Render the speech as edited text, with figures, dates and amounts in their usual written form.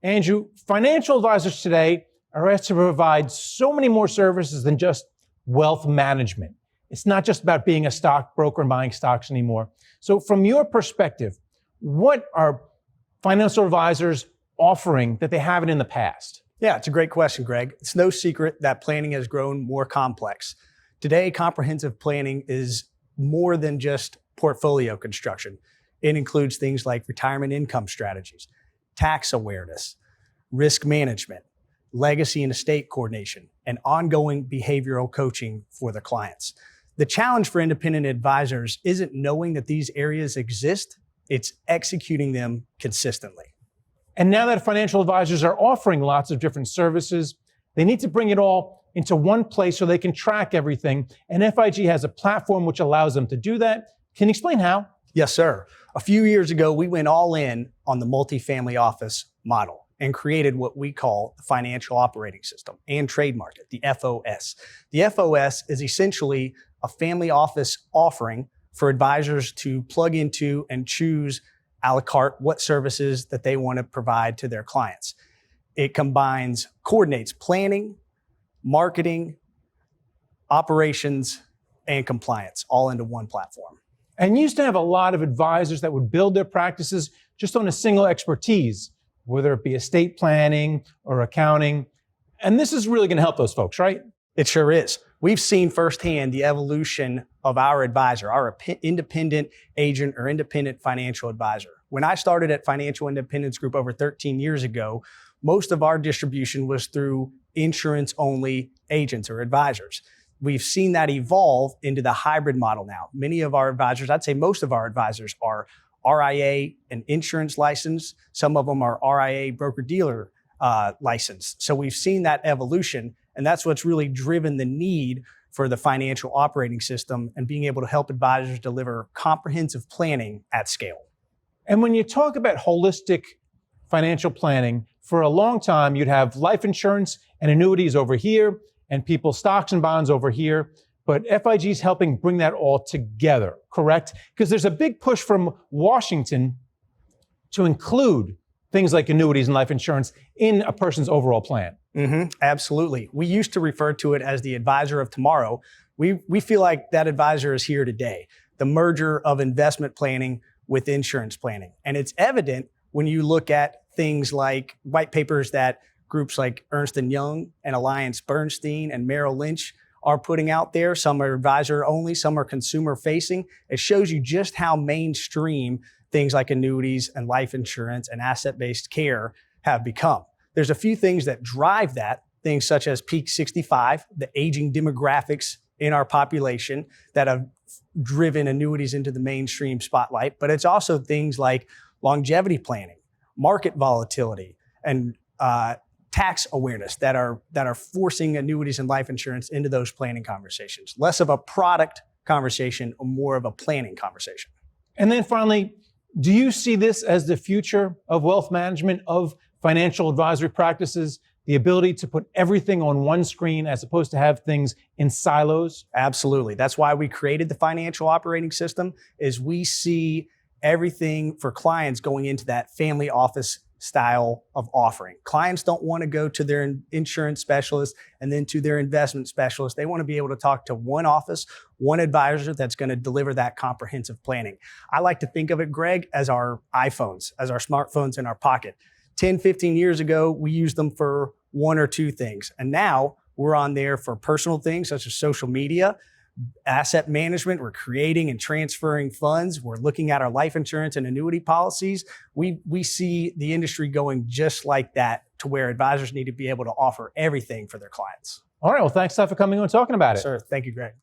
Andrew, financial advisors today are asked to provide so many more services than just wealth management. It's not just about being a stockbroker and buying stocks anymore. So from your perspective, what are financial advisors offering that they haven't in the past? Yeah, it's a great question, Greg. It's no secret that planning has grown more complex. Today, comprehensive planning is more than just portfolio construction. It includes things like retirement income strategies, tax awareness, risk management, legacy and estate coordination, and ongoing behavioral coaching for the clients. The challenge for independent advisors isn't knowing that these areas exist, it's executing them consistently. And now that financial advisors are offering lots of different services, they need to bring it all into one place so they can track everything. And FIG has a platform which allows them to do that. Can you explain how? Yes, sir. A few years ago, we went all in on the multifamily office model and created what we call the financial operating system and trademarked it, the FOS. The FOS is essentially a family office offering for advisors to plug into and choose a la carte what services that they want to provide to their clients. It coordinates planning, marketing, operations, and compliance all into one platform. And you used to have a lot of advisors that would build their practices just on a single expertise, whether it be estate planning or accounting. And this is really going to help those folks, right? It sure is. We've seen firsthand the evolution of our advisor, our independent agent or independent financial advisor. When I started at Financial Independence Group over 13 years ago, most of our distribution was through insurance-only agents or advisors. We've seen that evolve into the hybrid model now. Many of our advisors, I'd say most of our advisors, are RIA and insurance licensed. Some of them are RIA broker-dealer licensed. So we've seen that evolution, and that's what's really driven the need for the financial operating system and being able to help advisors deliver comprehensive planning at scale. And when you talk about holistic financial planning, for a long time, you'd have life insurance and annuities over here and people's stocks and bonds over here. But FIG is helping bring that all together, correct? Because there's a big push from Washington to include things like annuities and life insurance in a person's overall plan. Absolutely. We used to refer to it as the advisor of tomorrow. We feel like that advisor is here today, the merger of investment planning with insurance planning. And it's evident when you look at things like white papers that groups like Ernst & Young and Alliance Bernstein and Merrill Lynch are putting out there. Some are advisor only, some are consumer facing. It shows you just how mainstream things like annuities and life insurance and asset-based care have become. There's a few things that drive that, things such as peak 65, the aging demographics in our population that have driven annuities into the mainstream spotlight. But it's also things like longevity planning, market volatility, and tax awareness that are forcing annuities and life insurance into those planning conversations. Less of a product conversation, or more of a planning conversation. And then finally, do you see this as the future of wealth management, of financial advisory practices, the ability to put everything on one screen as opposed to have things in silos? Absolutely. That's why we created the financial operating system, is we see everything for clients going into that family office style of offering. Clients don't want to go to their insurance specialist and then to their investment specialist. They want to be able to talk to one office, one advisor that's going to deliver that comprehensive planning. I like to think of it, Greg, as our iPhones, as our smartphones in our pocket. 10, 15 years ago, we used them for one or two things. And now we're on there for personal things such as social media, asset management. We're creating and transferring funds. We're looking at our life insurance and annuity policies. We see the industry going just like that, to where advisors need to be able to offer everything for their clients. All right. Well, thanks a lot for coming on and talking about it. Sir, thank you, Greg.